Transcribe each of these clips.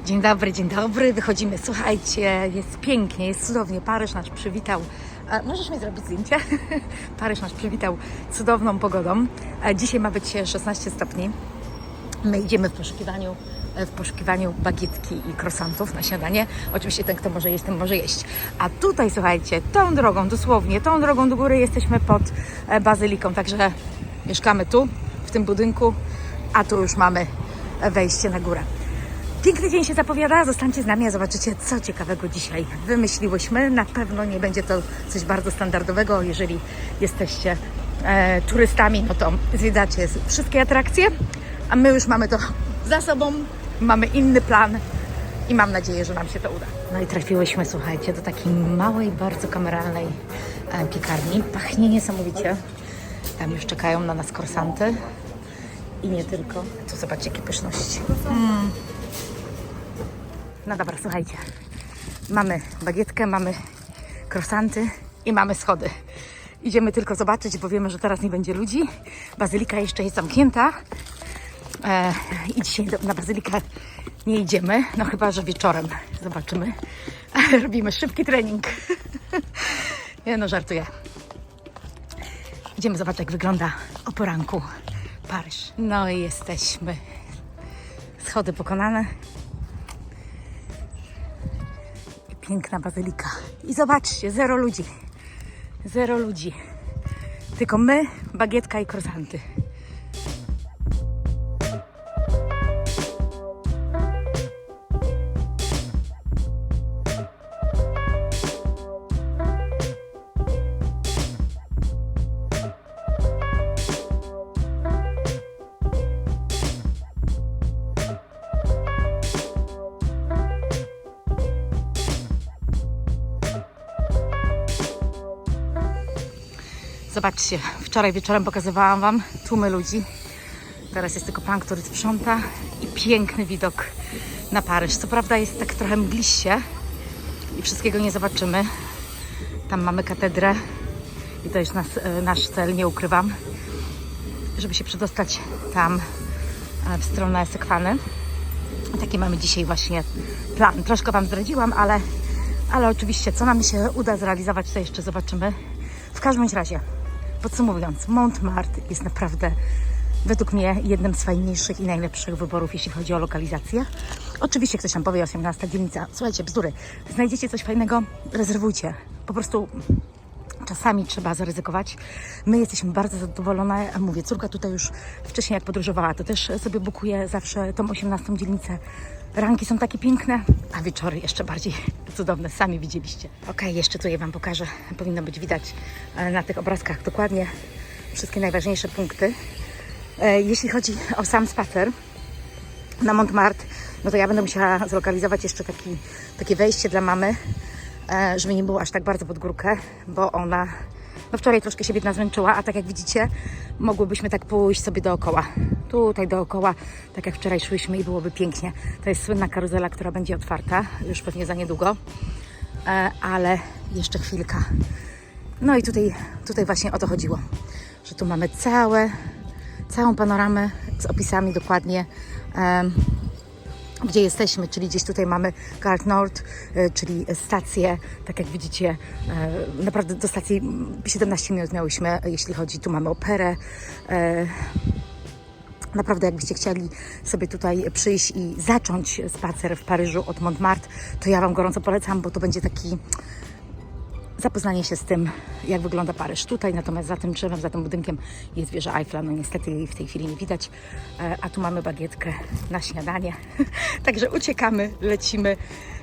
Dzień dobry, wychodzimy. Słuchajcie, jest pięknie, jest cudownie. Paryż nas przywitał. Możesz mi zrobić zdjęcie? Paryż nas przywitał cudowną pogodą. Dzisiaj ma być 16 stopni. My idziemy w poszukiwaniu bagietki i croissantów na śniadanie. Oczywiście ten, kto może jeść, ten może jeść. A tutaj, słuchajcie, tą drogą, dosłownie, tą drogą do góry jesteśmy pod bazyliką. Także mieszkamy tu, w tym budynku, a tu już mamy wejście na górę. Piękny dzień się zapowiada, zostańcie z nami, a zobaczycie, co ciekawego dzisiaj wymyśliłyśmy. Na pewno nie będzie to coś bardzo standardowego. Jeżeli jesteście turystami, no to zwiedzacie wszystkie atrakcje, a my już mamy to za sobą, mamy inny plan i mam nadzieję, że nam się to uda. No i trafiłyśmy, słuchajcie, do takiej małej, bardzo kameralnej piekarni. Pachnie niesamowicie. Tam już czekają na nas croissanty i nie tylko. Tu zobaczcie, jakie pyszności. No dobra, słuchajcie, mamy bagietkę, mamy croissanty i mamy schody. Idziemy tylko zobaczyć, bo wiemy, że teraz nie będzie ludzi. Bazylika jeszcze jest zamknięta i dzisiaj na bazylikę nie idziemy, no chyba, że wieczorem zobaczymy. Robimy szybki trening. Nie no, żartuję. Idziemy zobaczyć, jak wygląda o poranku Paryż. No i jesteśmy. Schody pokonane. Piękna bazylika. I zobaczcie, zero ludzi. Zero ludzi. Tylko my, bagietka i croissanty. Zobaczcie, wczoraj wieczorem pokazywałam Wam tłumy ludzi. Teraz jest tylko pan, który sprząta i piękny widok na Paryż. Co prawda jest tak trochę mgliście i wszystkiego nie zobaczymy. Tam mamy katedrę i to jest nasz cel, nie ukrywam, żeby się przedostać tam w stronę Sekwany. Taki mamy dzisiaj właśnie plan. Troszkę Wam zdradziłam, ale oczywiście co nam się uda zrealizować, to jeszcze zobaczymy. W każdym razie, podsumowując, Montmartre jest naprawdę według mnie jednym z fajniejszych i najlepszych wyborów, jeśli chodzi o lokalizację. Oczywiście ktoś tam powie 18 dzielnica. Słuchajcie, bzdury. Znajdziecie coś fajnego, rezerwujcie. Po prostu czasami trzeba zaryzykować. My jesteśmy bardzo zadowolone. Mówię, córka tutaj już wcześniej jak podróżowała, to też sobie bukuje zawsze tą 18 dzielnicę. Ranki są takie piękne, a wieczory jeszcze bardziej cudowne. Sami widzieliście. Ok, jeszcze tutaj Wam pokażę. Powinno być widać na tych obrazkach dokładnie wszystkie najważniejsze punkty. Jeśli chodzi o sam spacer na Montmartre, no to ja będę musiała zlokalizować jeszcze takie wejście dla mamy, żeby nie było aż tak bardzo pod górkę, bo ona wczoraj troszkę się biedna zmęczyła, a tak jak widzicie, mogłybyśmy tak pójść sobie dookoła. Tutaj dookoła, tak jak wczoraj szłyśmy i byłoby pięknie. To jest słynna karuzela, która będzie otwarta już pewnie za niedługo, ale jeszcze chwilka. No i tutaj właśnie o to chodziło, że tu mamy całą panoramę z opisami dokładnie, gdzie jesteśmy, czyli gdzieś tutaj mamy Gare Nord, czyli stację, tak jak widzicie, naprawdę do stacji 17 minut miałyśmy, jeśli chodzi, tu mamy operę. Naprawdę, jakbyście chcieli sobie tutaj przyjść i zacząć spacer w Paryżu od Montmartre, to ja Wam gorąco polecam, bo to będzie taki zapoznanie się z tym, jak wygląda Paryż. Tutaj natomiast za tym drzewem, za tym budynkiem jest wieża Eiffla. No niestety jej w tej chwili nie widać, a tu mamy bagietkę na śniadanie. Także uciekamy, lecimy,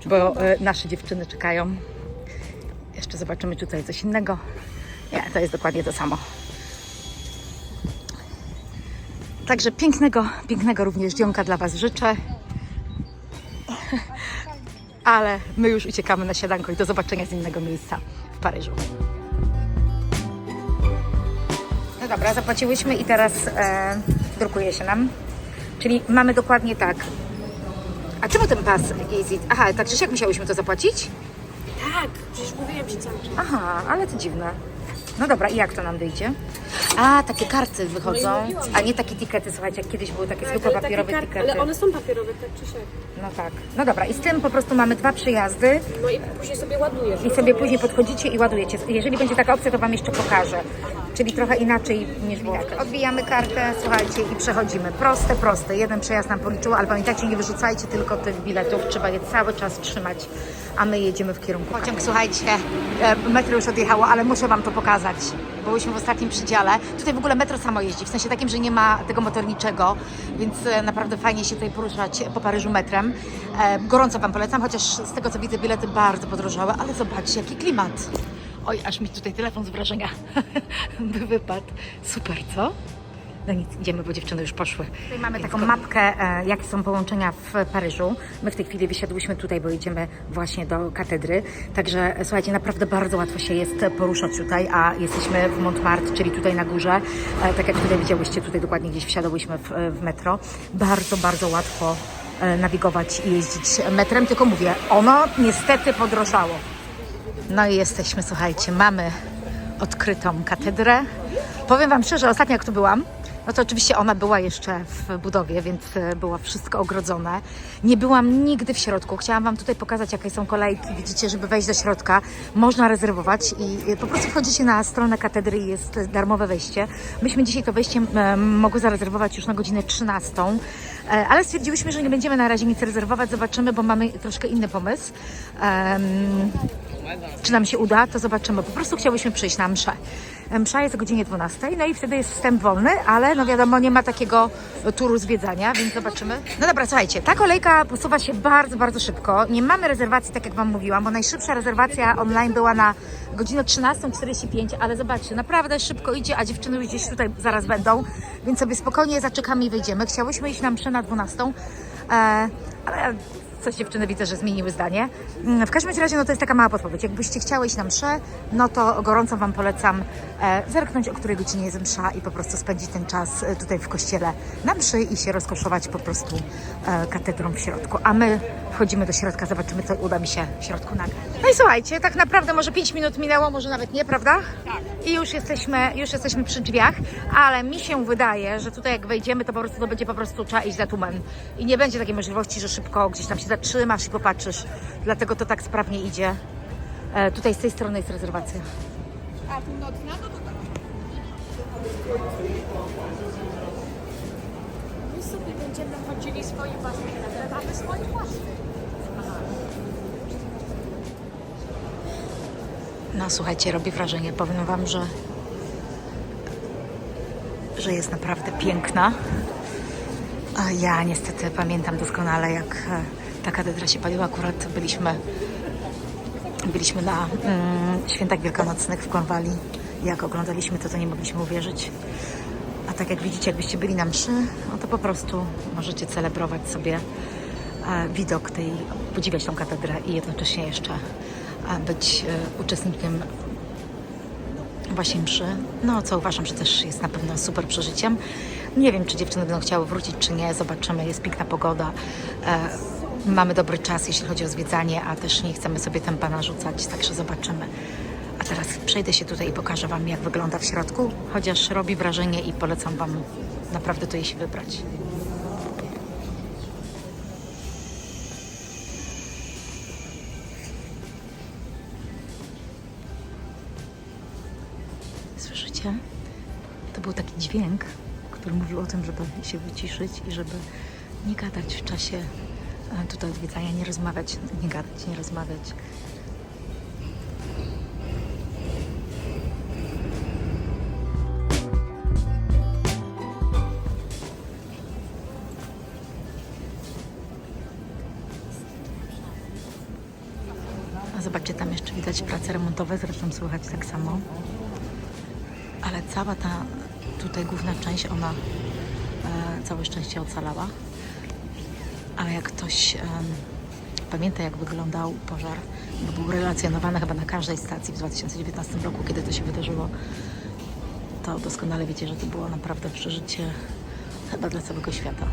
bo nasze dziewczyny czekają. Jeszcze zobaczymy, czy tutaj coś innego. Nie, to jest dokładnie to samo. Także pięknego również dzionka dla Was życzę. Ale my już uciekamy na śniadanko i do zobaczenia z innego miejsca w Paryżu. No dobra, zapłaciłyśmy i teraz drukuje się nam. Czyli mamy dokładnie tak. A czemu ten pas Easy? Aha, tak czy jak musiałyśmy to zapłacić? Tak, przecież mówiłem Ci cały czas. Aha, ale to dziwne. No dobra, i jak to nam wyjdzie? A, takie karty wychodzą, a nie takie tikety, słuchajcie, jak kiedyś były takie zwykłe papierowe tikety. Ale one są papierowe, tak czy siak. No tak. No dobra, i z tym po prostu mamy 2 przejazdy No i później sobie ładujesz. i sobie później podchodzicie i ładujecie. Jeżeli będzie taka opcja, to Wam jeszcze pokażę. Czyli trochę inaczej niż było. Odbijamy kartę, słuchajcie, i przechodzimy. Proste, proste. Jeden przejazd nam policzyło, ale pamiętajcie, nie wyrzucajcie tylko tych biletów. Trzeba je cały czas trzymać, a my jedziemy w kierunku. Pociąg, słuchajcie, metro już odjechało, ale muszę Wam to pokazać. Byłyśmy w ostatnim przydziale. Tutaj w ogóle metro samo jeździ, w sensie takim, że nie ma tego motorniczego, więc naprawdę fajnie się tutaj poruszać po Paryżu metrem. Gorąco Wam polecam, chociaż z tego co widzę bilety bardzo podrożały, ale zobaczcie jaki klimat. Oj, aż mi tutaj telefon z wrażenia by wypadł. Super, co? No nic, idziemy, bo dziewczyny już poszły. Tutaj mamy taką mapkę, jakie są połączenia w Paryżu. My w tej chwili wysiadłyśmy tutaj, bo idziemy właśnie do katedry. Także słuchajcie, naprawdę bardzo łatwo się jest poruszać tutaj, a jesteśmy w Montmartre, czyli tutaj na górze. Tak jak tutaj widziałyście, tutaj dokładnie gdzieś wsiadłyśmy w metro. Bardzo, bardzo łatwo nawigować i jeździć metrem, tylko mówię, ono niestety podrożało. No i jesteśmy, słuchajcie, mamy odkrytą katedrę. Powiem Wam szczerze, ostatnio jak tu byłam, no to oczywiście ona była jeszcze w budowie, więc było wszystko ogrodzone. Nie byłam nigdy w środku. Chciałam Wam tutaj pokazać, jakie są kolejki. Widzicie, żeby wejść do środka, można rezerwować i po prostu wchodzicie na stronę katedry i jest darmowe wejście. Myśmy dzisiaj to wejście mogły zarezerwować już na godzinę 13, ale stwierdziłyśmy, że nie będziemy na razie nic rezerwować. Zobaczymy, bo mamy troszkę inny pomysł. Czy nam się uda, to zobaczymy. Po prostu chciałyśmy przyjść na mszę. Msza jest o godzinie 12, no i wtedy jest wstęp wolny, ale no wiadomo, nie ma takiego turu zwiedzania, więc zobaczymy. No dobra, słuchajcie, ta kolejka posuwa się bardzo, bardzo szybko. Nie mamy rezerwacji, tak jak Wam mówiłam, bo najszybsza rezerwacja online była na godzinę 13:45, ale zobaczcie, naprawdę szybko idzie, a dziewczyny już gdzieś tutaj zaraz będą, więc sobie spokojnie zaczekamy i wyjdziemy. Chciałyśmy iść na mszę na 12, ale coś dziewczyny widzę, że zmieniły zdanie. W każdym razie, no to jest taka mała podpowiedź. Jakbyście chciały iść na mszę, no to gorąco Wam polecam zerknąć, o której godzinie jest msza i po prostu spędzić ten czas tutaj w kościele na mszy i się rozkoszować po prostu katedrą w środku. A my wchodzimy do środka, zobaczymy, co uda mi się w środku nagrać. No i słuchajcie, tak naprawdę może 5 minut minęło, może nawet nie, prawda? Tak. I już jesteśmy przy drzwiach, ale mi się wydaje, że tutaj jak wejdziemy, to po prostu to będzie po prostu trzeba iść za tłumem. I nie będzie takiej możliwości, że szybko gdzieś tam się zatrzymasz i popatrzysz. Dlatego to tak sprawnie idzie. Tutaj z tej strony jest rezerwacja. A północna? No to tak. My sobie będziemy chodzili swoim własnym metrem, a my swoim własnym. No słuchajcie, robi wrażenie. Powiem Wam, że jest naprawdę piękna. A ja niestety pamiętam doskonale, jak ta katedra się paliła. Akurat byliśmy na świętach wielkanocnych w Cornwalli. Jak oglądaliśmy to nie mogliśmy uwierzyć. A tak jak widzicie, jakbyście byli na mszy, no to po prostu możecie celebrować sobie widok tej, podziwiać tą katedrę i jednocześnie jeszcze być uczestnikiem właśnie mszy. No, co uważam, że też jest na pewno super przeżyciem. Nie wiem, czy dziewczyny będą chciały wrócić, czy nie. Zobaczymy. Jest piękna pogoda. Mamy dobry czas, jeśli chodzi o zwiedzanie, a też nie chcemy sobie tempa narzucać, także zobaczymy. A teraz przejdę się tutaj i pokażę Wam, jak wygląda w środku, chociaż robi wrażenie i polecam Wam naprawdę tutaj się wybrać. Słyszycie? To był taki dźwięk, który mówił o tym, żeby się wyciszyć i żeby nie gadać w czasie tutaj odwiedzania, nie rozmawiać, nie gadać, nie rozmawiać. A zobaczcie, tam jeszcze widać prace remontowe, zresztą słychać tak samo. Ale cała ta tutaj główna część, ona całe szczęście ocalała. Ale jak ktoś pamięta, jak wyglądał pożar, bo był relacjonowany chyba na każdej stacji w 2019 roku, kiedy to się wydarzyło, to doskonale wiecie, że to było naprawdę przeżycie chyba dla całego świata.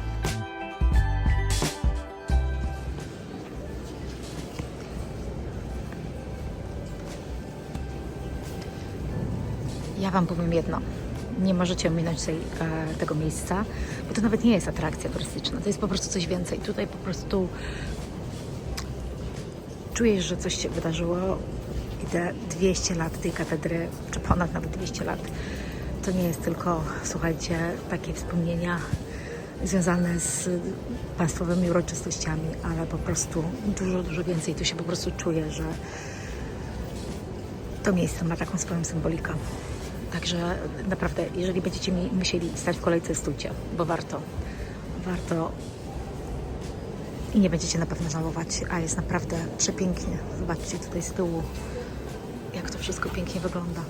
Ja Wam powiem jedno. Nie możecie ominąć tego miejsca, bo to nawet nie jest atrakcja turystyczna. To jest po prostu coś więcej. Tutaj po prostu czujesz, że coś się wydarzyło i te 200 lat tej katedry, czy ponad nawet 200 lat, to nie jest tylko, słuchajcie, takie wspomnienia związane z państwowymi uroczystościami, ale po prostu dużo, dużo więcej. Tu się po prostu czuje, że to miejsce ma taką swoją symbolikę. Także naprawdę, jeżeli będziecie musieli stać w kolejce, stójcie, bo warto. Warto i nie będziecie na pewno żałować, a jest naprawdę przepięknie. Zobaczcie tutaj z tyłu, jak to wszystko pięknie wygląda.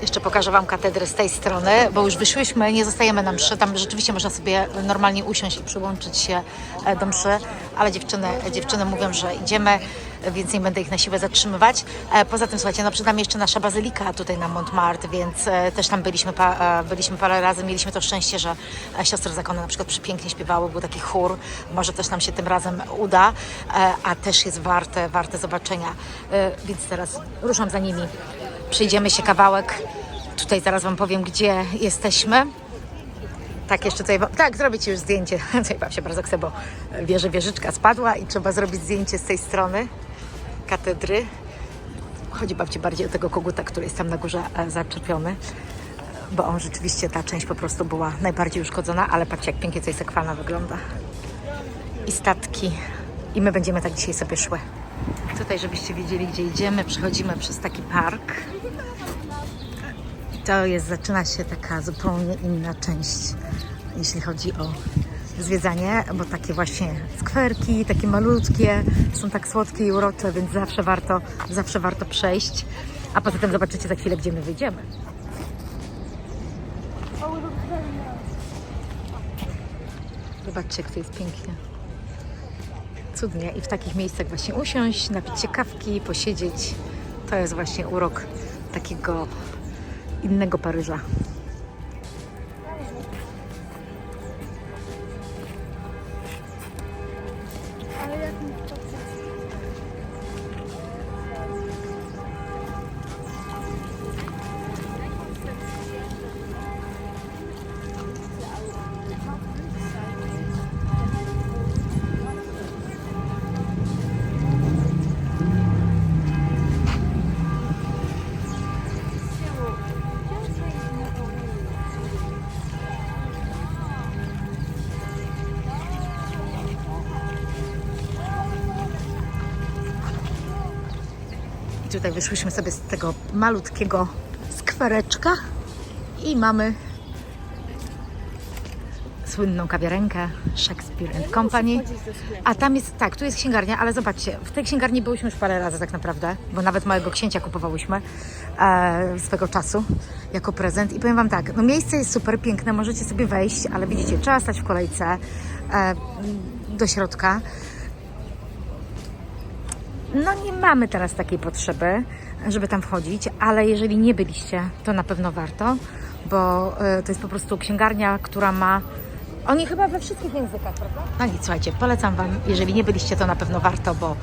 Jeszcze pokażę Wam katedrę z tej strony, bo już wyszłyśmy, nie zostajemy na mszy. Tam rzeczywiście można sobie normalnie usiąść i przyłączyć się do mszy, ale dziewczyny mówią, że idziemy, więc nie będę ich na siłę zatrzymywać. Poza tym, słuchajcie, no przed nami jeszcze nasza bazylika tutaj na Montmartre, więc też tam byliśmy parę razy. Mieliśmy to szczęście, że siostry zakonu na przykład przepięknie śpiewały, był taki chór. Może też nam się tym razem uda, a też jest warte zobaczenia. Więc teraz ruszam za nimi. Przejdziemy się kawałek. Tutaj zaraz Wam powiem, gdzie jesteśmy. Tak, jeszcze tutaj... Tak, zrobię Ci już zdjęcie. Tutaj Wam się bardzo chce, bo wieżyczka spadła i trzeba zrobić zdjęcie z tej strony katedry. Chodzi babci bardziej o tego koguta, który jest tam na górze zaczepiony, bo on rzeczywiście, ta część po prostu była najbardziej uszkodzona, ale patrzcie, jak pięknie tutaj sekwalna wygląda. I statki. I my będziemy tak dzisiaj sobie szły. Tutaj, żebyście wiedzieli, gdzie idziemy, przechodzimy przez taki park. Zaczyna się taka zupełnie inna część, jeśli chodzi o zwiedzanie, bo takie właśnie skwerki, takie malutkie, są tak słodkie i urocze, więc zawsze warto przejść. A poza tym zobaczycie za chwilę, gdzie my wyjdziemy. Zobaczcie, jak to jest pięknie. Cudnie i w takich miejscach właśnie usiąść, napić się kawki, posiedzieć. To jest właśnie urok takiego innego Paryża. I tutaj wyszłyśmy sobie z tego malutkiego skwereczka i mamy słynną kawiarenkę Shakespeare & Company. A tam jest, tak, tu jest księgarnia, ale zobaczcie, w tej księgarni byłyśmy już parę razy tak naprawdę, bo nawet małego księcia kupowałyśmy swego czasu jako prezent. I powiem Wam tak, no miejsce jest super piękne, możecie sobie wejść, ale widzicie, trzeba stać w kolejce do środka. No nie mamy teraz takiej potrzeby, żeby tam wchodzić, ale jeżeli nie byliście, to na pewno warto, bo to jest po prostu księgarnia, która ma Oni chyba we wszystkich językach, prawda? No nic, słuchajcie, polecam Wam, jeżeli nie byliście, to na pewno warto, bo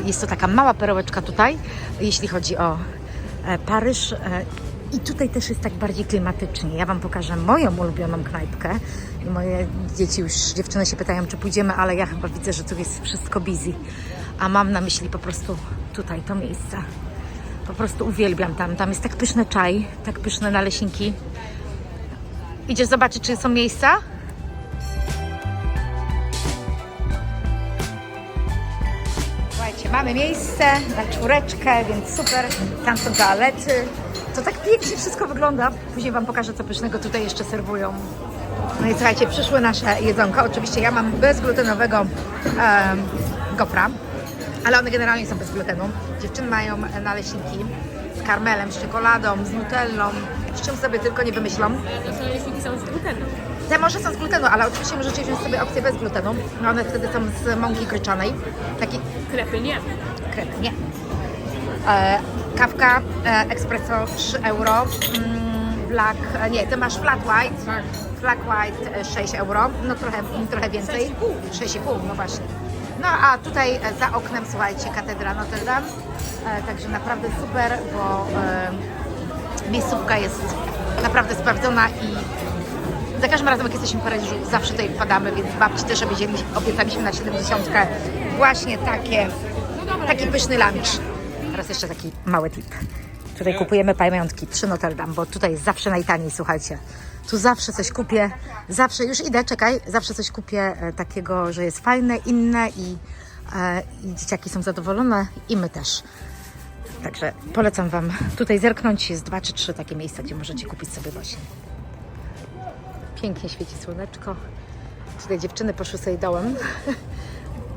jest to taka mała perełeczka tutaj, jeśli chodzi o Paryż. I tutaj też jest tak bardziej klimatycznie. Ja Wam pokażę moją ulubioną knajpkę i moje dzieci już, dziewczyny się pytają, czy pójdziemy, ale ja chyba widzę, że tu jest wszystko busy. A mam na myśli po prostu tutaj to miejsce. Po prostu uwielbiam tam. Tam jest tak pyszny czaj, tak pyszne naleśniki. Idziesz zobaczyć, czy są miejsca? Słuchajcie, mamy miejsce na 4, więc super. Tam są toalety. To tak pięknie wszystko wygląda. Później Wam pokażę, co pysznego tutaj jeszcze serwują. No i słuchajcie, przyszły nasze jedzonko. Oczywiście ja mam bezglutenowego gofra, ale one generalnie są bez glutenu. Dziewczyny mają naleśniki z karmelem, z czekoladą, z nutellą, z czym sobie tylko nie wymyślą. To naleśniki są z glutenu. Te może są z glutenu, ale oczywiście możecie wziąć sobie opcję bez glutenu. No one wtedy są z mąki gryczanej. Taki Krepy nie. krep, nie. Kawka espresso 3 euro. Black, nie, ty masz flat white. Tak. Flat white 6 euro. No trochę więcej. 6,5, no właśnie. No a tutaj za oknem, słuchajcie, katedra Notre Dame. Także naprawdę super, bo miejscówka jest naprawdę sprawdzona i za każdym razem, jak jesteśmy w Paryżu, zawsze tutaj wpadamy, więc babci też obiecaliśmy na 70 właśnie taki pyszny lunch. Teraz jeszcze taki mały tip. Tutaj kupujemy pamiątki 3 Notre Dame, bo tutaj jest zawsze najtaniej, słuchajcie. Tu zawsze coś kupię, zawsze, już idę, czekaj, zawsze coś kupię takiego, że jest fajne, inne i dzieciaki są zadowolone i my też. Także polecam Wam tutaj zerknąć, jest 2 czy 3 takie miejsca, gdzie możecie kupić sobie właśnie. Pięknie świeci słoneczko. Tutaj dziewczyny poszły sobie dołem.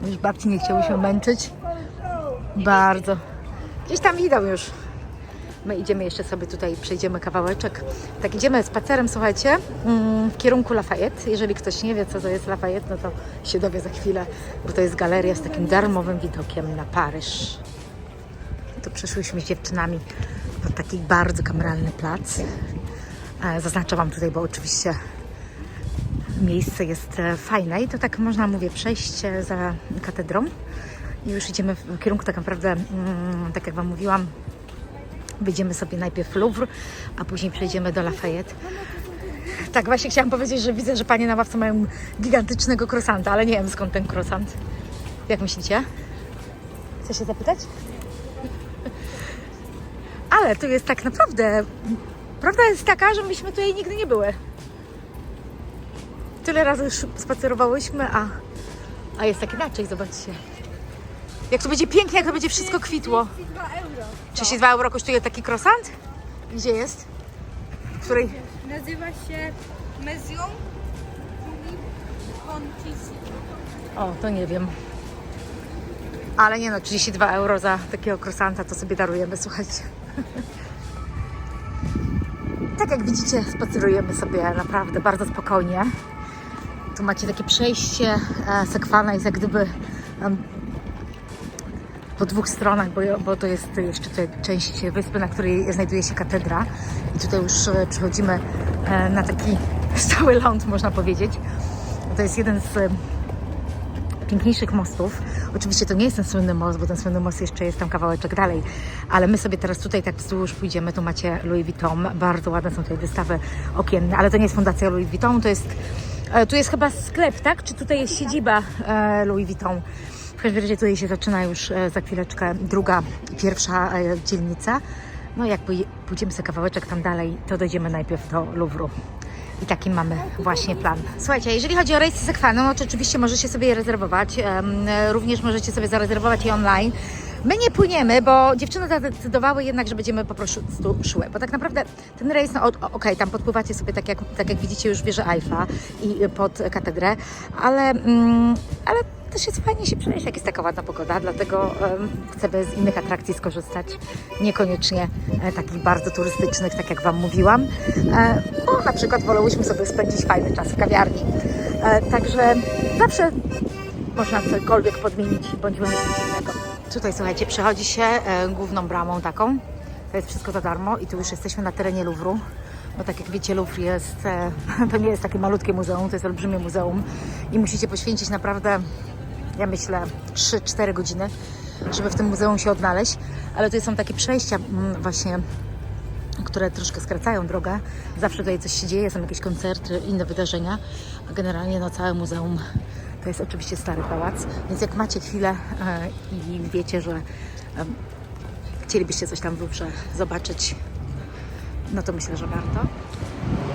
Już babci nie chciały się męczyć. Bardzo. Gdzieś tam idą już. My idziemy jeszcze sobie tutaj, przejdziemy kawałeczek. Tak idziemy spacerem, słuchajcie, w kierunku Lafayette. Jeżeli ktoś nie wie, co to jest Lafayette, no to się dowie za chwilę, bo to jest galeria z takim darmowym widokiem na Paryż. Tu przyszłyśmy z dziewczynami pod taki bardzo kameralny plac. Zaznaczę Wam tutaj, bo oczywiście miejsce jest fajne i to tak można, mówię, przejść za katedrą i już idziemy w kierunku tak naprawdę, tak jak Wam mówiłam, wyjdziemy sobie najpierw Louvre, a później przejdziemy do Lafayette. Tak, właśnie chciałam powiedzieć, że widzę, że panie na ławce mają gigantycznego croissanta, ale nie wiem, skąd ten croissant. Jak myślicie? Chcesz się zapytać? Ale tu jest tak naprawdę, prawda jest taka, że myśmy tutaj nigdy nie były. Tyle razy już spacerowałyśmy, a jest tak inaczej, zobaczcie. Jak to będzie pięknie, jak to będzie wszystko kwitło. 32 euro. 32 euro kosztuje taki croissant? Gdzie jest? W której? Nazywa się Maison Contis. O, to nie wiem. Ale nie no, 32 euro za takiego croissanta to sobie darujemy, słuchajcie. Tak jak widzicie, spacerujemy sobie naprawdę bardzo spokojnie. Tu macie takie przejście, sekwana jest jak gdyby po 2 stronach, bo to jest jeszcze część wyspy, na której znajduje się katedra. I tutaj już przechodzimy na taki stały ląd, można powiedzieć. To jest jeden z piękniejszych mostów. Oczywiście to nie jest ten słynny most, bo ten słynny most jeszcze jest tam kawałeczek dalej, ale my sobie teraz tutaj tak wzdłuż pójdziemy. Tu macie Louis Vuitton, bardzo ładne są tutaj wystawy okienne, ale to nie jest fundacja Louis Vuitton, tu jest chyba sklep, tak? Czy tutaj jest siedziba Louis Vuitton? W każdym razie tutaj się zaczyna już za chwileczkę pierwsza dzielnica. No jak pójdziemy sobie kawałeczek tam dalej, to dojdziemy najpierw do Louvru. I taki mamy właśnie plan. Słuchajcie, jeżeli chodzi o rejsy sekwaną, no to oczywiście możecie sobie je rezerwować. Również możecie sobie zarezerwować je online. My nie płyniemy, bo dziewczyny zadecydowały jednak, że będziemy po prostu szły. Bo tak naprawdę ten rejs, no okej, tam podpływacie sobie tak jak widzicie już wieżę Eiffla i pod katedrę, ale też jest fajnie się przejść, jak jest taka ładna pogoda, dlatego chcemy z innych atrakcji skorzystać, niekoniecznie takich bardzo turystycznych, tak jak Wam mówiłam, bo na przykład wolałyśmy sobie spędzić fajny czas w kawiarni. Także zawsze można cokolwiek podmienić bądź wymyślić innego. Tutaj, słuchajcie, przechodzi się główną bramą taką, to jest wszystko za darmo i tu już jesteśmy na terenie Louvru. bo tak jak wiecie, Louvre jest, to nie jest takie malutkie muzeum, to jest olbrzymie muzeum i musicie poświęcić naprawdę, ja myślę, 3-4 godziny, żeby w tym muzeum się odnaleźć, ale tutaj są takie przejścia właśnie, które troszkę skracają drogę. Zawsze tutaj coś się dzieje, są jakieś koncerty, inne wydarzenia, a generalnie no całe muzeum to jest oczywiście stary pałac, więc jak macie chwilę i wiecie, że chcielibyście coś tam w Louvre zobaczyć, no to myślę, że warto.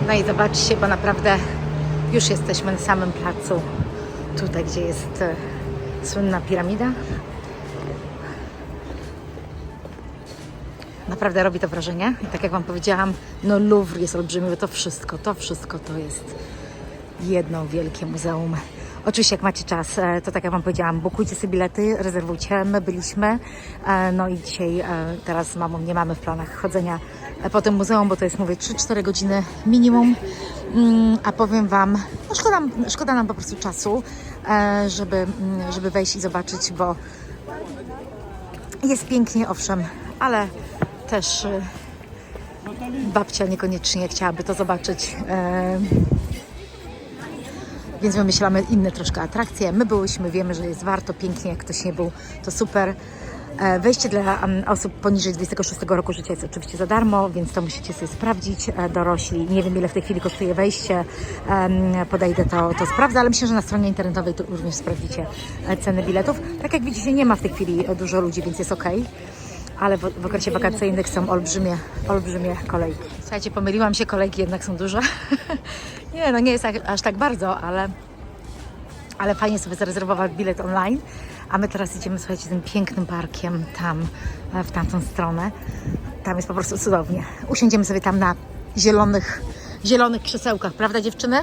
No i zobaczcie, bo naprawdę już jesteśmy na samym placu, tutaj gdzie jest słynna piramida. Naprawdę robi to wrażenie i tak jak Wam powiedziałam, no Louvre jest olbrzymie, to wszystko to jest jedno wielkie muzeum. Oczywiście jak macie czas, to tak jak Wam powiedziałam, bukujcie sobie bilety, rezerwujcie, my byliśmy, no i dzisiaj teraz z mamą nie mamy w planach chodzenia po tym muzeum, bo to jest, mówię, 3-4 godziny minimum, a powiem Wam, no szkoda nam po prostu czasu, żeby wejść i zobaczyć, bo jest pięknie, owszem, ale też babcia niekoniecznie chciałaby to zobaczyć, więc wymyślamy inne troszkę atrakcje. My byłyśmy, wiemy, że jest warto, pięknie, jak ktoś nie był, to super. Wejście dla osób poniżej 26 roku życia jest oczywiście za darmo, więc to musicie sobie sprawdzić. Dorośli, nie wiem ile w tej chwili kosztuje wejście, podejdę to sprawdzę, ale myślę, że na stronie internetowej to również sprawdzicie ceny biletów. Tak jak widzicie, nie ma w tej chwili dużo ludzi, więc jest ok. Ale w okresie wakacyjnych są olbrzymie kolejki. Słuchajcie, pomyliłam się, kolejki jednak są duże. Nie, no nie jest aż tak bardzo, ale fajnie sobie zarezerwować bilet online. A my teraz idziemy, słuchajcie, tym pięknym parkiem tam, w tamtą stronę. Tam jest po prostu cudownie. Usiądziemy sobie tam na zielonych krzesełkach, prawda dziewczyny?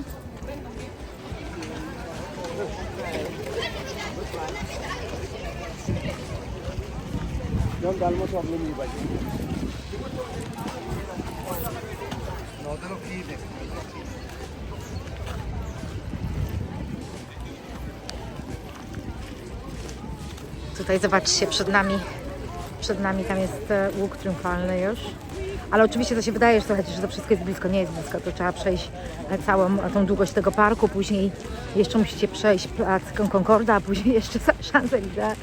Tutaj zobaczcie, przed nami tam jest łuk triumfalny już. Ale oczywiście to się wydaje, że słuchajcie, że to wszystko jest blisko. Nie jest blisko, to trzeba przejść całą tą długość tego parku, później jeszcze musicie przejść plac Concorda, a później jeszcze Champs-Élysées.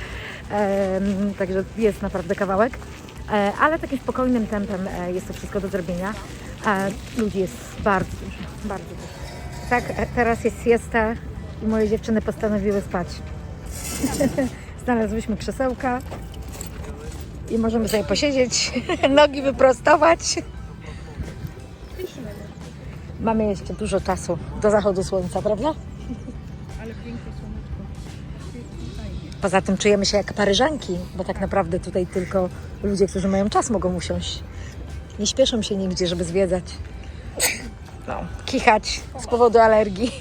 Także jest naprawdę kawałek. Ale takim spokojnym tempem jest to wszystko do zrobienia. Ludzi jest bardzo dużo. Tak, teraz jest siesta i moje dziewczyny postanowiły spać. Znalazłyśmy krzesełka i możemy sobie posiedzieć, nogi wyprostować. Mamy jeszcze dużo czasu do zachodu słońca, prawda? Ale piękne słoneczko. Poza tym czujemy się jak Paryżanki, bo tak naprawdę tutaj tylko ludzie, którzy mają czas, mogą usiąść. Nie śpieszą się nigdzie, żeby zwiedzać. No, kichać z powodu alergii.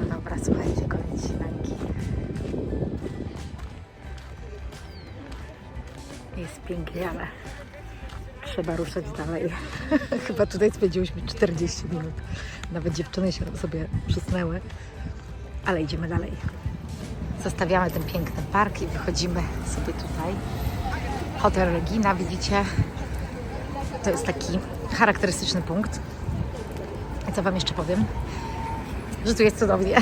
No dobra, słuchajcie, koniec śniadanki. Jest pięknie, ale trzeba ruszać dalej. Chyba tutaj spędziłyśmy 40 minut. Nawet dziewczyny się sobie przysnęły, ale idziemy dalej. Zostawiamy ten piękny park i wychodzimy sobie tutaj. Hotel Regina, widzicie? To jest taki charakterystyczny punkt. I co Wam jeszcze powiem? Że tu jest cudownie.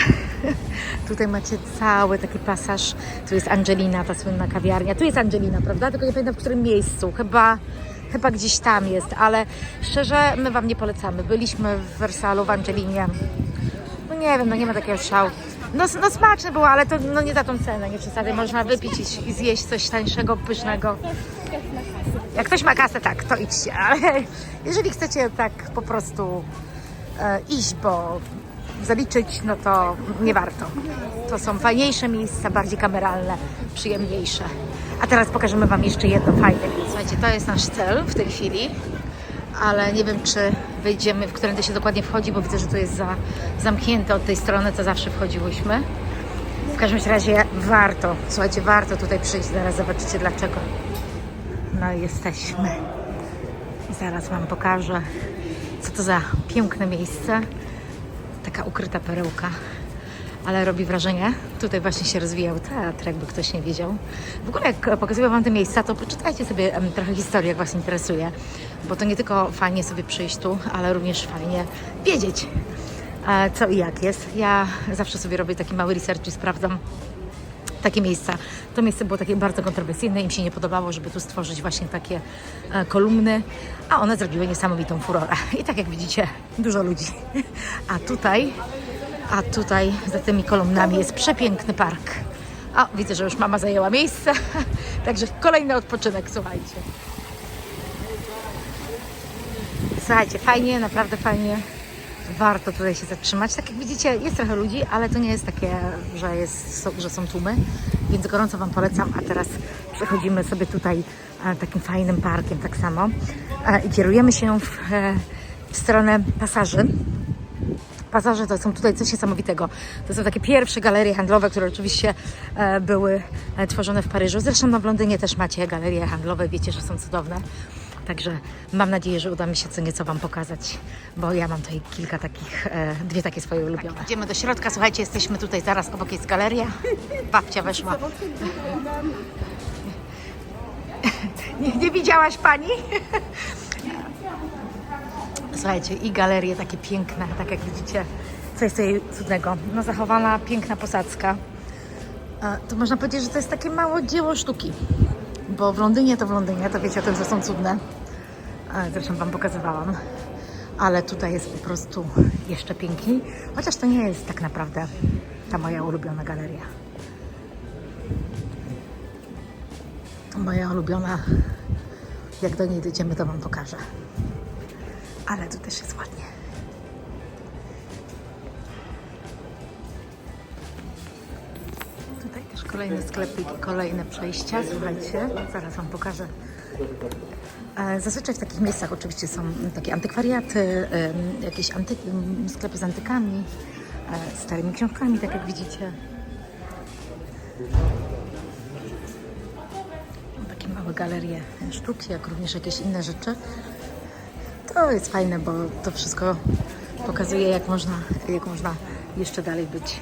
Tutaj macie cały taki pasaż. Tu jest Angelina, ta słynna kawiarnia. Tu jest Angelina, prawda? Tylko nie pamiętam w którym miejscu. Chyba gdzieś tam jest, ale szczerze my Wam nie polecamy. Byliśmy w Wersalu, w Angelinie. No nie wiem, no nie ma takiego szału. No smaczne było, ale to no nie za tą cenę, nie przesadzaj. Można wypić i zjeść coś tańszego, pysznego. Jak ktoś ma kasę, tak, to idźcie. Ale jeżeli chcecie tak po prostu iść, bo zaliczyć, no to nie warto. To są fajniejsze miejsca, bardziej kameralne, przyjemniejsze. A teraz pokażemy Wam jeszcze jedno fajne miejsce. Słuchajcie, to jest nasz cel w tej chwili, ale nie wiem, czy wyjdziemy, w którędy się dokładnie wchodzi, bo widzę, że to jest zamknięte od tej strony, co zawsze wchodziłyśmy. W każdym razie warto, słuchajcie, warto tutaj przyjść, zaraz zobaczycie dlaczego. No i jesteśmy. I zaraz Wam pokażę, co to za piękne miejsce. Taka ukryta perełka. ale robi wrażenie. Tutaj właśnie się rozwijał teatr, jakby ktoś nie wiedział. W ogóle jak pokazuję Wam te miejsca, to poczytajcie sobie trochę historii, jak Was interesuje, bo to nie tylko fajnie sobie przyjść tu, ale również fajnie wiedzieć, co i jak jest. Ja zawsze sobie robię taki mały research i sprawdzam takie miejsca. To miejsce było takie bardzo kontrowersyjne, im się nie podobało, żeby tu stworzyć właśnie takie kolumny, a one zrobiły niesamowitą furorę. I tak jak widzicie, dużo ludzi. A tutaj za tymi kolumnami jest przepiękny park. O, widzę, że już mama zajęła miejsce, także kolejny odpoczynek, słuchajcie. Słuchajcie, fajnie, naprawdę fajnie. Warto tutaj się zatrzymać. Tak jak widzicie, jest trochę ludzi, ale to nie jest takie, że są tłumy, więc gorąco Wam polecam. A teraz przechodzimy sobie tutaj takim fajnym parkiem tak samo i kierujemy się w stronę pasaży. Pasaże to są tutaj coś niesamowitego. To są takie pierwsze galerie handlowe, które oczywiście były tworzone w Paryżu. Zresztą w Londynie też macie galerie handlowe, wiecie, że są cudowne. Także mam nadzieję, że uda mi się co nieco Wam pokazać, bo ja mam tutaj kilka takich, dwie takie swoje ulubione. Tak, idziemy do środka, słuchajcie, jesteśmy tutaj zaraz obok jest galeria. Babcia weszła. Nie widziałaś Pani? Słuchajcie, i galerie takie piękne, tak jak widzicie, co jest tutaj cudnego. No zachowana, piękna posadzka. To można powiedzieć, że to jest takie małe dzieło sztuki. Bo w Londynie, to wiecie o tym, że są cudne. Zresztą Wam pokazywałam. Ale tutaj jest po prostu jeszcze piękniej. Chociaż to nie jest tak naprawdę ta moja ulubiona galeria. Moja ulubiona, jak do niej dojdziemy, to Wam pokażę. Ale tu też jest ładnie. Tutaj też kolejny sklepik, kolejne przejścia. Słuchajcie, zaraz Wam pokażę. Zazwyczaj w takich miejscach oczywiście są takie antykwariaty, jakieś sklepy z antykami, starymi książkami, tak jak widzicie. Takie małe galerie sztuki, jak również jakieś inne rzeczy. To jest fajne, bo to wszystko pokazuje, jak można jeszcze dalej być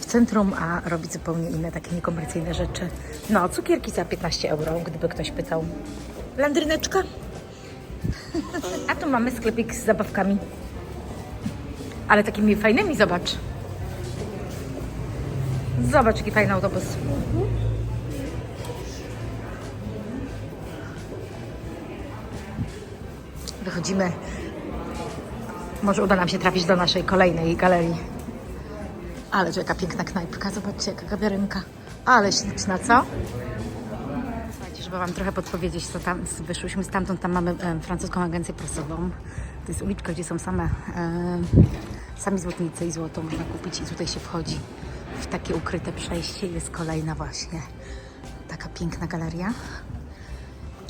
w centrum, a robić zupełnie inne, takie niekomercyjne rzeczy. No, cukierki za 15 euro, gdyby ktoś pytał. Landryneczka. A tu mamy sklepik z zabawkami. Ale takimi fajnymi, zobacz. Zobacz, jaki fajny autobus. Wychodzimy. Może uda nam się trafić do naszej kolejnej galerii. Ale to jaka piękna knajpka. Zobaczcie, jaka kawiarenka. Ale śliczna, co? Słuchajcie, żeby Wam trochę podpowiedzieć, co tam wyszłyśmy stamtąd. Tam mamy francuską agencję prasową. To jest uliczka, gdzie są sami złotnicy i złoto można kupić. I tutaj się wchodzi w takie ukryte przejście. Jest kolejna właśnie taka piękna galeria.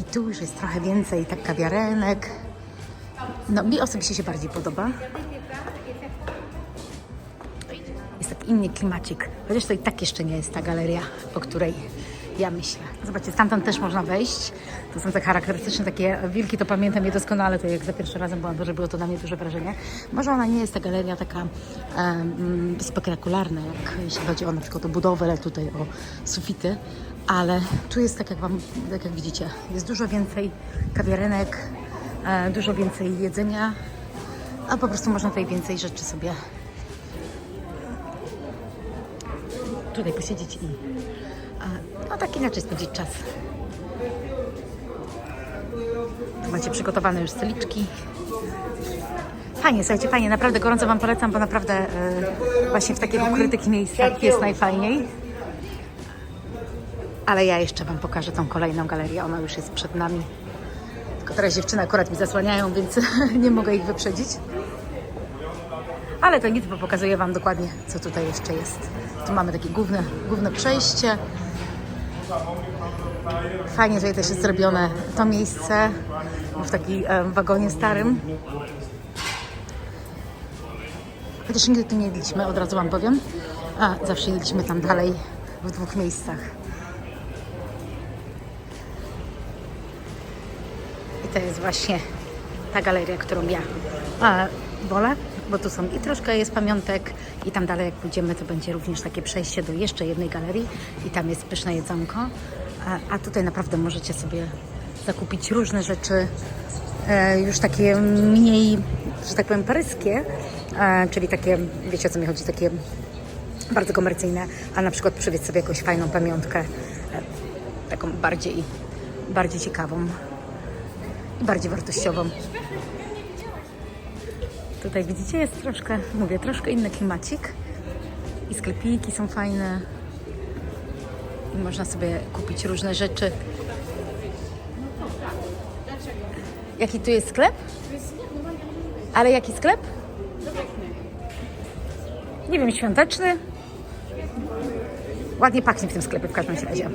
I tu już jest trochę więcej tak kawiarenek. No, mi osobiście się bardziej podoba. Jest taki inny klimacik. Chociaż to i tak jeszcze nie jest ta galeria, o której ja myślę. Zobaczcie, stamtąd też można wejść. To są tak charakterystyczne takie wilki, to pamiętam je doskonale, to jak za pierwszym razem byłam, że było to na mnie duże wrażenie. Może ona nie jest ta galeria taka spektakularna, jeśli chodzi o na przykład o budowę, ale tutaj o sufity. Ale tu jest tak jak widzicie, jest dużo więcej kawiarenek, dużo więcej jedzenia, a po prostu można tutaj więcej rzeczy sobie tutaj posiedzieć i no tak inaczej spędzić czas. Tu macie przygotowane już stoliczki. Fajnie, słuchajcie, fajnie, naprawdę gorąco Wam polecam, bo naprawdę właśnie w takich ukrytych miejscach jest najfajniej. Ale ja jeszcze Wam pokażę tą kolejną galerię, ona już jest przed nami. Tylko teraz dziewczyny akurat mi zasłaniają, więc nie mogę ich wyprzedzić. Ale to nic, bo pokazuję Wam dokładnie, co tutaj jeszcze jest. Tu mamy takie główne przejście. Fajnie tutaj też jest zrobione to miejsce w takim wagonie starym. Chociaż nigdy tu nie jedliśmy, od razu Wam powiem. A zawsze jedliśmy tam dalej w dwóch miejscach. I to jest właśnie ta galeria, którą ja wolę. bo tu są i troszkę jest pamiątek i tam dalej jak pójdziemy, to będzie również takie przejście do jeszcze jednej galerii i tam jest pyszne jedzonko, a tutaj naprawdę możecie sobie zakupić różne rzeczy, już takie mniej, że tak powiem, paryskie, czyli takie, wiecie o co mi chodzi, takie bardzo komercyjne, a na przykład przywieźć sobie jakąś fajną pamiątkę, taką bardziej ciekawą i bardziej wartościową. Tutaj widzicie, jest troszkę, mówię, troszkę inny klimacik i sklepiki są fajne i można sobie kupić różne rzeczy. Jaki tu jest sklep? Ale jaki sklep? Nie wiem, świąteczny. Ładnie pachnie w tym sklepie w każdym razie.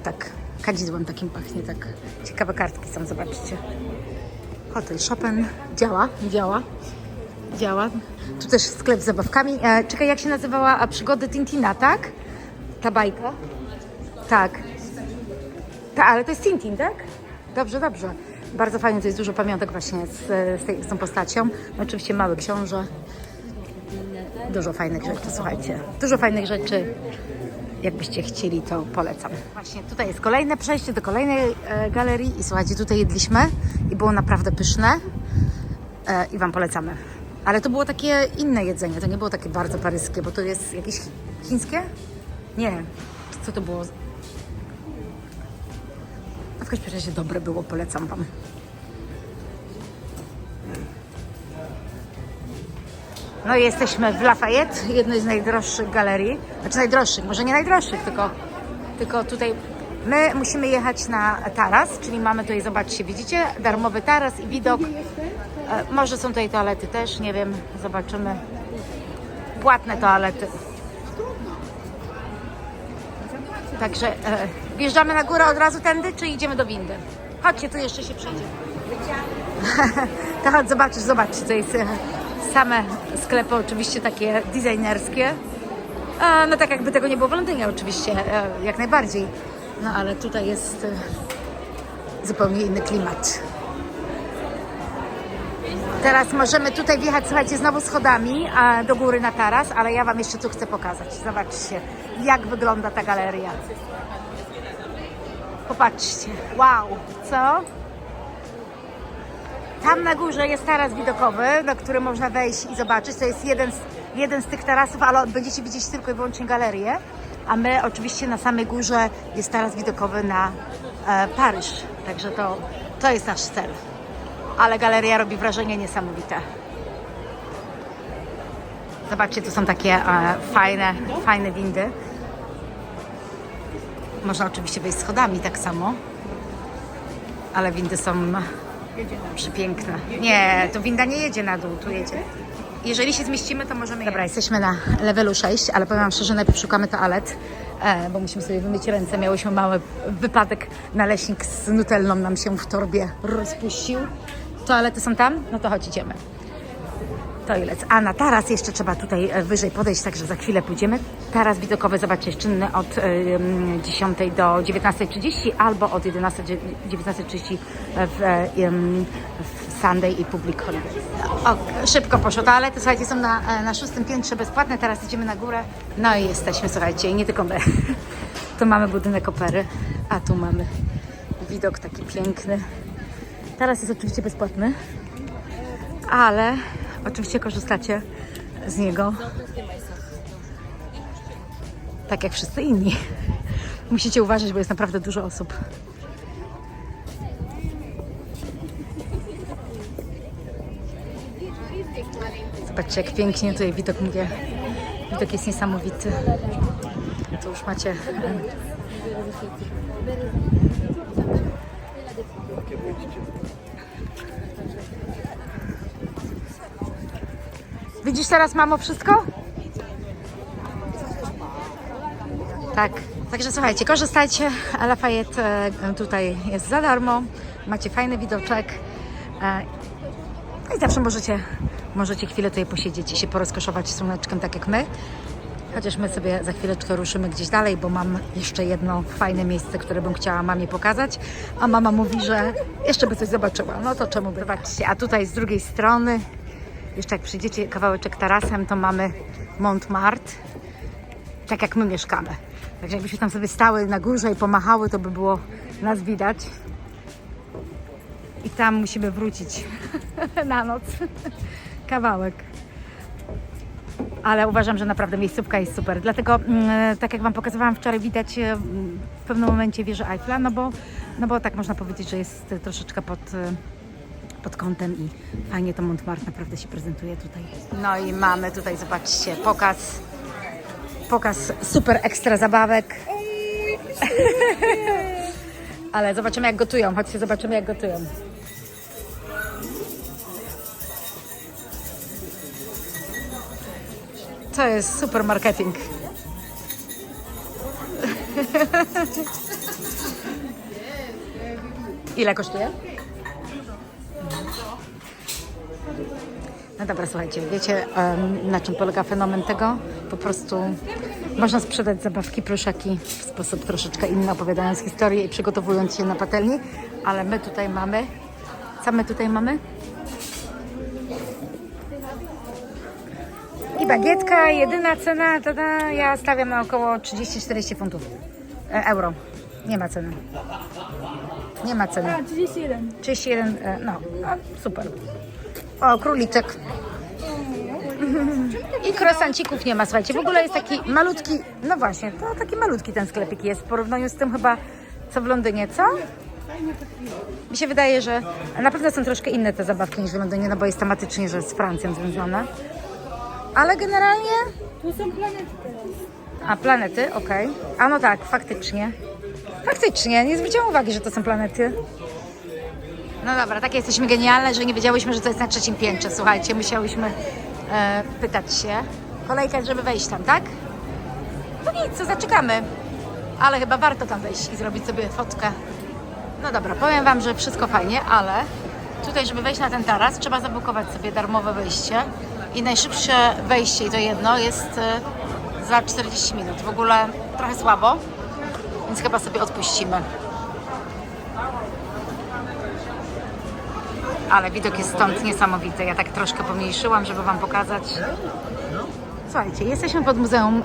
Tak, kadzidłem takim pachnie, tak. Ciekawe kartki są, zobaczcie. Hotel Chopin działa. Tu też sklep z zabawkami. Czekaj, jak się nazywała przygody Tintina, tak? Ta bajka? Tak. Ale to jest Tintin, tak? Dobrze. Bardzo fajnie, to jest dużo pamiątek właśnie z tą postacią. Oczywiście mały książę. Dużo fajnych rzeczy, słuchajcie. Dużo fajnych rzeczy. Jakbyście chcieli, to polecam. Właśnie tutaj jest kolejne przejście do kolejnej galerii i słuchajcie, tutaj jedliśmy i było naprawdę pyszne i Wam polecamy. Ale to było takie inne jedzenie, to nie było takie bardzo paryskie, bo to jest jakieś chińskie? Nie. Co to było? No w każdym razie dobre było, polecam Wam. No i jesteśmy w Lafayette, jednej z najdroższych galerii. Znaczy najdroższych, może nie najdroższych, tylko tutaj my musimy jechać na taras, czyli mamy tutaj, zobaczcie, widzicie, darmowy taras i widok. Może są tutaj toalety też, nie wiem, zobaczymy. Płatne toalety. Także wjeżdżamy na górę od razu tędy, czy idziemy do windy? Chodźcie, tu jeszcze się przejdziemy. To chodź, zobaczcie, to jest same sklepy oczywiście takie designerskie. No tak jakby tego nie było w Londynie oczywiście, jak najbardziej. No ale tutaj jest zupełnie inny klimat. Teraz możemy tutaj wjechać, słuchajcie, znowu schodami do góry na taras, ale ja Wam jeszcze tu chcę pokazać. Zobaczcie, jak wygląda ta galeria. Popatrzcie. Wow, co? Tam na górze jest taras widokowy, na który można wejść i zobaczyć. To jest jeden z tych tarasów, ale będziecie widzieć tylko i wyłącznie galerię. A my oczywiście na samej górze jest taras widokowy na Paryż. Także to jest nasz cel. Ale galeria robi wrażenie niesamowite. Zobaczcie, tu są takie fajne windy. Można oczywiście wejść schodami tak samo. Ale windy są przepiękne. Nie, to winda nie jedzie na dół, tu jedzie. Jeżeli się zmieścimy, to możemy... Dobra, jesteśmy na levelu 6, ale powiem Wam szczerze, najpierw szukamy toalet, bo musimy sobie wymyć ręce. Miałyśmy mały wypadek, naleśnik z nutellą nam się w torbie rozpuścił. Toalety są tam? No to chodź, idziemy. Toilet. A na taras jeszcze trzeba tutaj wyżej podejść, także za chwilę pójdziemy. Taras widokowy, zobaczcie, jest czynny od 10 do 19:30 albo od 11 do 19:30 w Sunday i Public Holidays. O, szybko poszło. Toalety, słuchajcie, są na 6. piętrze bezpłatne. Teraz idziemy na górę. No i jesteśmy, słuchajcie, i nie tylko my. Tu mamy budynek opery, a tu mamy widok taki piękny. Taras jest oczywiście bezpłatny, ale oczywiście korzystacie z niego tak jak wszyscy inni. Musicie uważać, bo jest naprawdę dużo osób. Zobaczcie, jak pięknie tutaj widok, mówię. Widok jest niesamowity. Tu już macie... Widzisz teraz, mamo, wszystko? Tak. Także słuchajcie, korzystajcie. Lafayette tutaj jest za darmo. Macie fajny widoczek. I zawsze możecie chwilę tutaj posiedzieć i się porozkoszować słoneczkiem, tak jak my. Chociaż my sobie za chwileczkę ruszymy gdzieś dalej, bo mam jeszcze jedno fajne miejsce, które bym chciała mamie pokazać. A mama mówi, że jeszcze by coś zobaczyła. No to czemu by? Zobaczcie, a tutaj z drugiej strony Jeszcze jak przyjdziecie kawałeczek tarasem, to mamy Montmartre, tak jak my mieszkamy. Także jakbyśmy tam sobie stały na górze i pomachały, to by było nas widać. I tam musimy wrócić na noc. Kawałek. Ale uważam, że naprawdę miejscówka jest super. Dlatego, tak jak Wam pokazywałam wczoraj, widać w pewnym momencie wieżę Eiffla, no bo tak można powiedzieć, że jest troszeczkę pod kątem i fajnie to Montmartre naprawdę się prezentuje tutaj. No i mamy tutaj, zobaczcie, pokaz super ekstra zabawek. Ale zobaczymy jak gotują, chodźcie zobaczymy jak gotują. To jest super marketing. Ile kosztuje? No dobra, słuchajcie, wiecie na czym polega fenomen tego? Po prostu można sprzedać zabawki, pluszaki w sposób troszeczkę inny, opowiadając historię i przygotowując się na patelni, ale my tutaj mamy... Co my tutaj mamy? I bagietka, jedyna cena, tada, ja stawiam na około 30-40 funtów. Euro. Nie ma ceny. Nie ma ceny. 31. 31, no, super. O, króliczek. I krosancików nie ma, słuchajcie. W ogóle jest taki malutki, no właśnie, to taki malutki ten sklepik jest w porównaniu z tym chyba, co w Londynie, co? Mi się wydaje, że na pewno są troszkę inne te zabawki niż w Londynie, no bo jest tematycznie, że z Francją związane. Ale generalnie... Tu są planety teraz. A, planety, okej. A no tak, faktycznie. Faktycznie, nie zwróciłam uwagi, że to są planety. No dobra, takie jesteśmy genialne, że nie wiedziałyśmy, że to jest na 3. piętrze. Słuchajcie, musiałyśmy pytać się. Kolejka, żeby wejść tam, tak? No nic, co zaczekamy. Ale chyba warto tam wejść i zrobić sobie fotkę. No dobra, powiem Wam, że wszystko fajnie, ale tutaj, żeby wejść na ten taras, trzeba zabukować sobie darmowe wejście. I najszybsze wejście, i to jedno, jest za 40 minut. W ogóle trochę słabo, więc chyba sobie odpuścimy. Ale widok jest stąd niesamowity. Ja tak troszkę pomniejszyłam, żeby Wam pokazać. Słuchajcie, jesteśmy pod Muzeum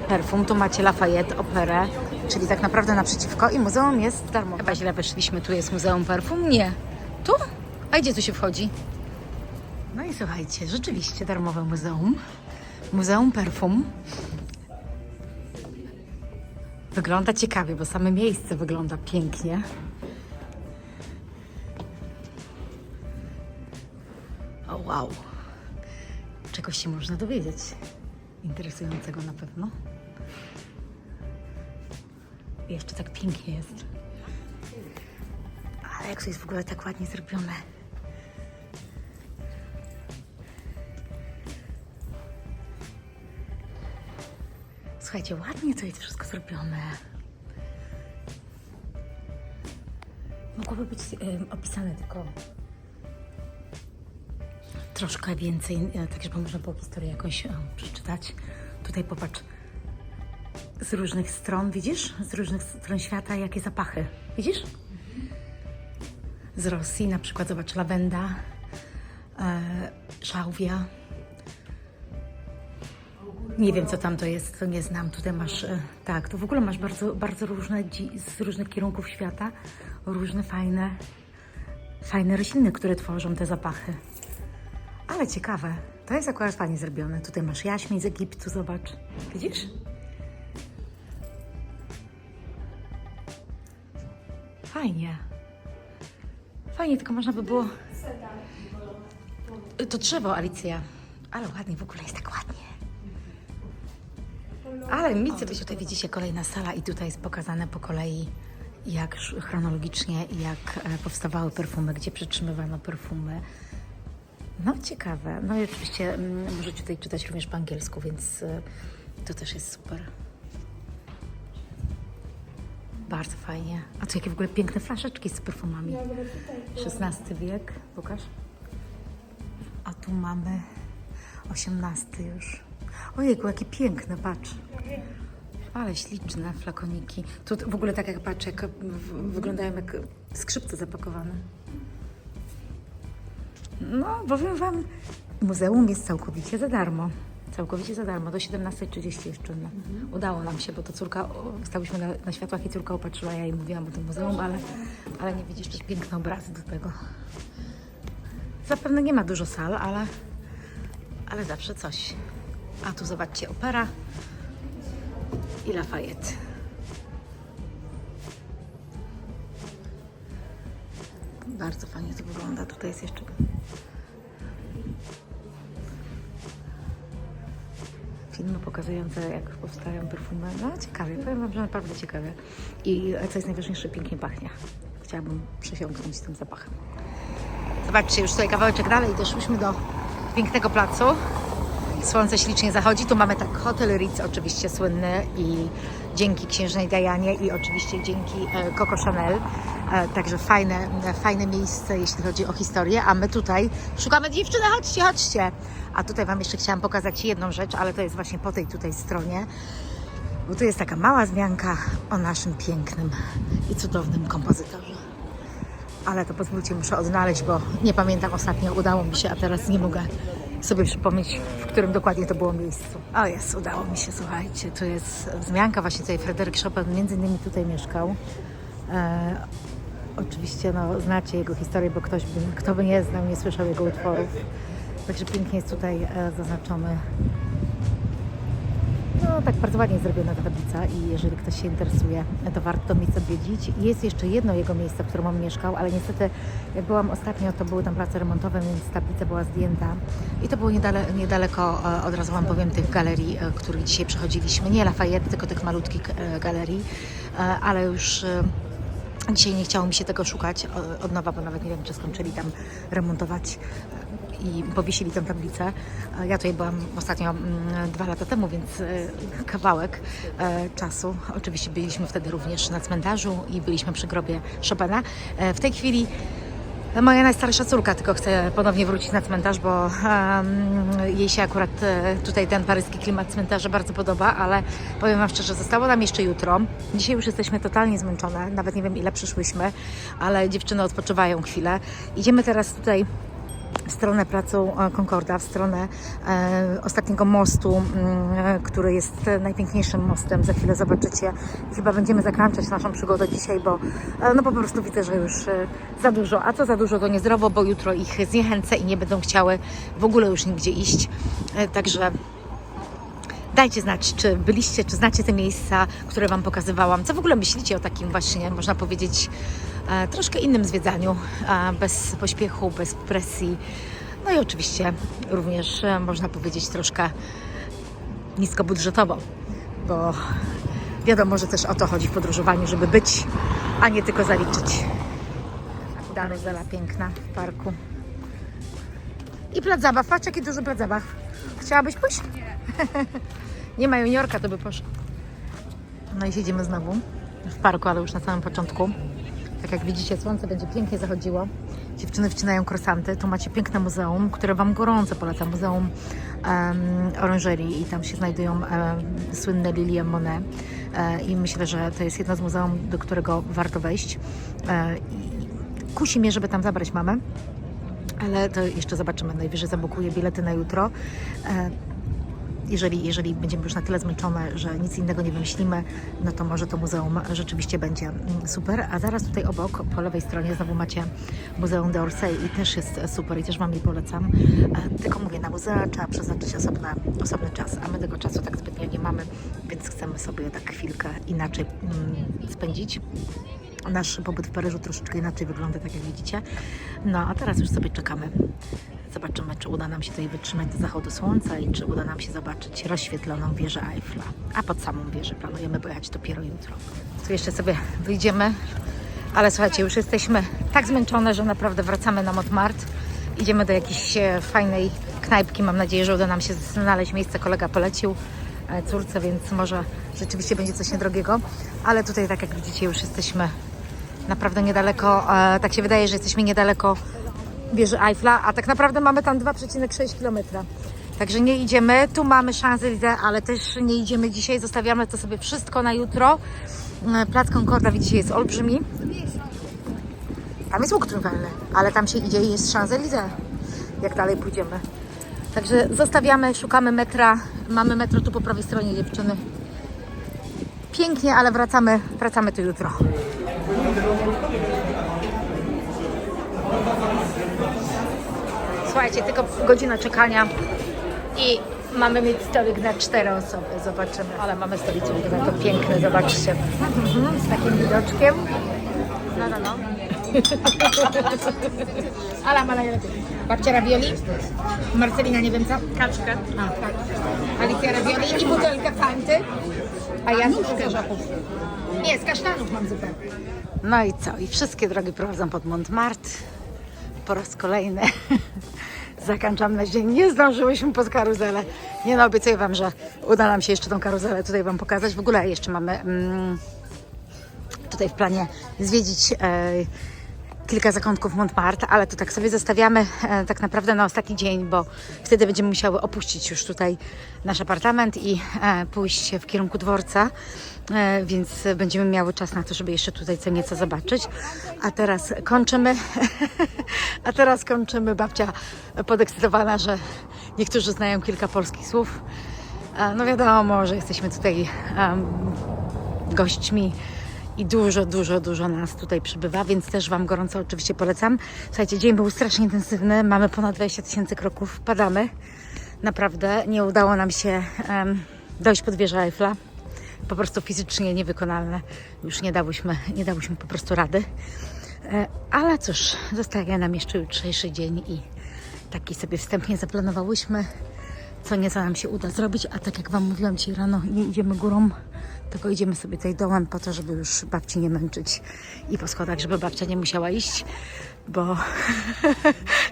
Perfum. Tu macie Lafayette, Operę, czyli tak naprawdę naprzeciwko i muzeum jest darmowe. Chyba źle weszliśmy. Tu jest Muzeum Perfum? Nie. Tu? A gdzie tu się wchodzi? No i słuchajcie, rzeczywiście darmowe muzeum. Muzeum Perfum. Wygląda ciekawie, bo same miejsce wygląda pięknie. O wow. Czegoś się można dowiedzieć. Interesującego na pewno. I jeszcze tak pięknie jest. Ale jak to jest w ogóle tak ładnie zrobione. Słuchajcie, ładnie to jest wszystko zrobione. Mogłoby być opisane tylko troszkę więcej, tak żeby można było historię jakąś przeczytać. Tutaj popatrz, z różnych stron, widzisz? Z różnych stron świata, jakie zapachy. Widzisz? Z Rosji na przykład, zobacz, lawenda, szałwia. Nie wiem, co tam to jest, to nie znam. Tutaj masz, tak, to w ogóle masz bardzo, bardzo różne, z różnych kierunków świata, różne fajne rośliny, które tworzą te zapachy. Ale ciekawe, to jest akurat fajnie zrobione. Tutaj masz jaśmin z Egiptu, zobacz. Widzisz? Fajnie. Fajnie, tylko można by było... To drzewo, Alicja. Ale ładnie, w ogóle jest tak ładnie. Ale nic sobie tutaj widzicie, kolejna sala i tutaj jest pokazane po kolei, jak chronologicznie, jak powstawały perfumy, gdzie przetrzymywano perfumy. No ciekawe. No i oczywiście możecie tutaj czytać również po angielsku, więc to też jest super. Bardzo fajnie. A tu jakie w ogóle piękne flaszeczki z perfumami. XVI wiek. Pokaż. A tu mamy XVIII już. Ojejku, jakie piękne, patrz. Ale śliczne flakoniki. Tu w ogóle tak jak patrzę, jak wyglądają jak skrzypce zapakowane. No, powiem Wam, Muzeum jest całkowicie za darmo. Całkowicie za darmo, do 17:30 jeszcze. Udało nam się, bo to córka, stałyśmy na światłach i córka opatrzyła, ja jej mówiłam o tym muzeum, ale nie widzisz, też piękne obrazy do tego. Zapewne nie ma dużo sal, ale zawsze coś. A tu zobaczcie, opera i Lafayette. Bardzo fajnie to wygląda. Tutaj jest jeszcze filmy pokazujące, jak powstają perfumy. No ciekawie, powiem wam, że naprawdę ciekawie. I co jest najważniejsze, pięknie pachnie. Chciałabym przesiąknąć tym zapachem. Zobaczcie, już tutaj kawałeczek dalej doszłyśmy do pięknego placu. Słońce ślicznie zachodzi. Tu mamy tak Hotel Ritz, oczywiście słynny, i dzięki księżnej Dianie i oczywiście dzięki Coco Chanel. Także fajne miejsce, jeśli chodzi o historię. A my tutaj szukamy dziewczyny, chodźcie, chodźcie. A tutaj wam jeszcze chciałam pokazać jedną rzecz, ale to jest właśnie po tej tutaj stronie. Bo tu jest taka mała wzmianka o naszym pięknym i cudownym kompozytorze. Ale to pozwólcie, muszę odnaleźć, bo nie pamiętam ostatnio, udało mi się, a teraz nie mogę sobie przypomnieć, w którym dokładnie to było miejscu. O jest, udało mi się, słuchajcie, to jest wzmianka właśnie tutaj. Fryderyk Chopin między innymi tutaj mieszkał. Oczywiście znacie jego historię, bo kto by nie znał, nie słyszał jego utworów. Także pięknie jest tutaj zaznaczony. No tak bardzo ładnie zrobiona ta tablica i jeżeli ktoś się interesuje, to warto to miejsce odwiedzić. Jest jeszcze jedno jego miejsce, w którym on mieszkał, ale niestety jak byłam ostatnio, to były tam prace remontowe, więc tablica była zdjęta. I to było niedaleko, od razu wam powiem, tych galerii, których dzisiaj przechodziliśmy. Nie Lafayette, tylko tych malutkich galerii, ale już dzisiaj nie chciało mi się tego szukać od nowa, bo nawet nie wiem, czy skończyli tam remontować i powiesili tę tablicę. Ja tutaj byłam ostatnio 2 lata temu, więc kawałek czasu. Oczywiście byliśmy wtedy również na cmentarzu i byliśmy przy grobie Chopina. W tej chwili moja najstarsza córka tylko chce ponownie wrócić na cmentarz, bo jej się akurat tutaj ten paryski klimat cmentarza bardzo podoba, ale powiem wam szczerze, zostało nam jeszcze jutro. Dzisiaj już jesteśmy totalnie zmęczone, nawet nie wiem ile przyszłyśmy, ale dziewczyny odpoczywają chwilę. Idziemy teraz tutaj w stronę placu Concorda, w stronę ostatniego mostu, który jest najpiękniejszym mostem. Za chwilę zobaczycie. Chyba będziemy zakończyć naszą przygodę dzisiaj, bo po prostu widzę, że już za dużo. A co za dużo, to niezdrowo, bo jutro ich zniechęcę i nie będą chciały w ogóle już nigdzie iść. Także dajcie znać, czy byliście, czy znacie te miejsca, które wam pokazywałam. Co w ogóle myślicie o takim właśnie, można powiedzieć, troszkę innym zwiedzaniu, bez pośpiechu, bez presji. No i oczywiście również można powiedzieć troszkę niskobudżetowo, bo wiadomo, że też o to chodzi w podróżowaniu, żeby być, a nie tylko zaliczyć. Daruzela piękna w parku. I plac zabaw. Patrz, jaki duży plac zabaw. Chciałabyś pójść? Nie ma juniorka, to by poszła. No i siedzimy znowu w parku, ale już na samym początku. Tak jak widzicie, słońce będzie pięknie zachodziło. Dziewczyny wcinają krosanty. Tu macie piękne muzeum, które wam gorąco polecam. Muzeum Oranżerii i tam się znajdują słynne lilie Monet. I myślę, że to jest jedno z muzeum, do którego warto wejść. I kusi mnie, żeby tam zabrać mamę. Ale to jeszcze zobaczymy. Najwyżej zabukuję bilety na jutro. Jeżeli będziemy już na tyle zmęczone, że nic innego nie wymyślimy, no to może to muzeum rzeczywiście będzie super. A zaraz tutaj obok, po lewej stronie, znowu macie Muzeum d'Orsay i też jest super i też wam je polecam. Tylko mówię, na muzea trzeba przeznaczyć osobny czas, a my tego czasu tak zbytnio nie mamy, więc chcemy sobie tak chwilkę inaczej spędzić. Nasz pobyt w Paryżu troszeczkę inaczej wygląda, tak jak widzicie. No a teraz już sobie czekamy. Zobaczymy, czy uda nam się tutaj wytrzymać do zachodu słońca i czy uda nam się zobaczyć rozświetloną wieżę Eiffla. A pod samą wieżę planujemy pojechać dopiero jutro. Tu jeszcze sobie wyjdziemy, ale słuchajcie, już jesteśmy tak zmęczone, że naprawdę wracamy na Montmartre. Idziemy do jakiejś fajnej knajpki. Mam nadzieję, że uda nam się znaleźć miejsce. Kolega polecił córce, więc może rzeczywiście będzie coś niedrogiego. Ale tutaj, tak jak widzicie, już jesteśmy naprawdę niedaleko. Tak się wydaje, że jesteśmy niedaleko wieży Eiffla, a tak naprawdę mamy tam 2,6 km. Także nie idziemy. Tu mamy Champs-Élysées, ale też nie idziemy dzisiaj. Zostawiamy to sobie wszystko na jutro. Plac Concorda, widzicie, jest olbrzymi. Tam jest łuk triumfalny, ale tam się idzie i jest Champs-Élysées. Jak dalej pójdziemy. Także zostawiamy, szukamy metra. Mamy metro tu po prawej stronie, dziewczyny. Pięknie, ale wracamy tu jutro. Słuchajcie, tylko godzina czekania i mamy mieć stolik na 4 osoby. Zobaczymy, ale mamy stolik na to piękne, zobaczcie. Z takim widoczkiem. No. Ale najlepiej. Babcia ravioli, Marcelina nie wiem co, kaczkę. Tak. Alicja ravioli i butelkę fanty. A ja z orzechów. Nie, z kasztanów mam zupę. No i co? I wszystkie drogi prowadzą pod Montmartre. Po raz kolejny zakończam na dzień. Nie zdążyłyśmy pod karuzelę. Nie no, obiecuję Wam, że uda nam się jeszcze tą karuzelę tutaj Wam pokazać. W ogóle jeszcze mamy tutaj w planie zwiedzić kilka zakątków Montmartre, ale to tak sobie zostawiamy tak naprawdę na ostatni dzień, bo wtedy będziemy musiały opuścić już tutaj nasz apartament i pójść w kierunku dworca, więc będziemy miały czas na to, żeby jeszcze tutaj co nieco zobaczyć. A teraz kończymy. Babcia podekscytowana, że niektórzy znają kilka polskich słów. No wiadomo, że jesteśmy tutaj gośćmi i dużo nas tutaj przybywa, więc też Wam gorąco oczywiście polecam. Słuchajcie, dzień był strasznie intensywny, mamy ponad 20 000 kroków, padamy. Naprawdę nie udało nam się dojść pod wieżę Eiffla. Po prostu fizycznie niewykonalne. Już nie dałyśmy po prostu rady. Ale cóż, zostaje nam jeszcze jutrzejszy dzień i taki sobie wstępnie zaplanowałyśmy, co nieco nam się uda zrobić, a tak jak Wam mówiłam dzisiaj rano, nie idziemy górą, tylko idziemy sobie tutaj dołem po to, żeby już babci nie męczyć i po schodach, żeby babcia nie musiała iść, bo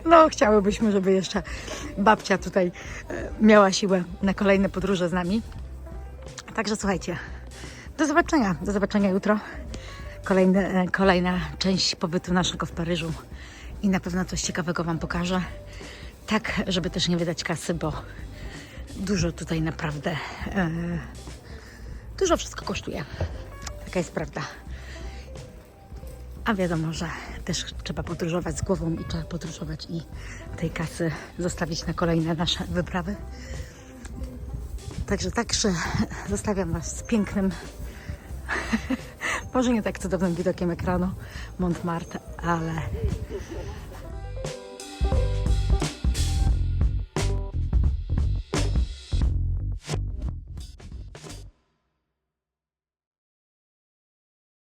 no chciałybyśmy, żeby jeszcze babcia tutaj miała siłę na kolejne podróże z nami. Także słuchajcie, do zobaczenia jutro. Kolejna część pobytu naszego w Paryżu i na pewno coś ciekawego Wam pokażę. Tak, żeby też nie wydać kasy, bo dużo tutaj naprawdę, dużo wszystko kosztuje. Taka jest prawda. A wiadomo, że też trzeba podróżować z głową i trzeba podróżować i tej kasy zostawić na kolejne nasze wyprawy. Także zostawiam Was z pięknym, może nie tak cudownym widokiem ekranu Montmartre, ale